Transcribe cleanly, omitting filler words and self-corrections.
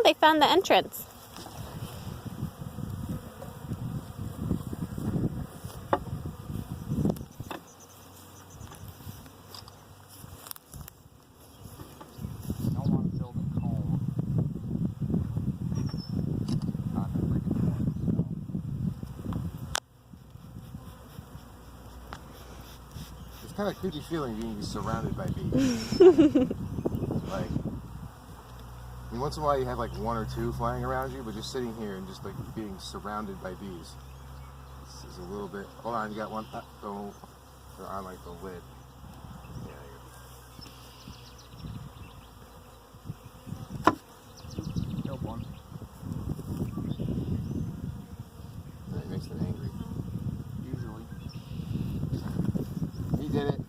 they found the entrance. It's kind of a creepy feeling being surrounded by bees. Like, I mean, once in a while you have like one or two flying around you, but just sitting here and just like being surrounded by bees. This is a little bit. Hold on, you got one. Oh, they're on like the lid. Yeah, killed one. That makes them angry. Usually. He did it.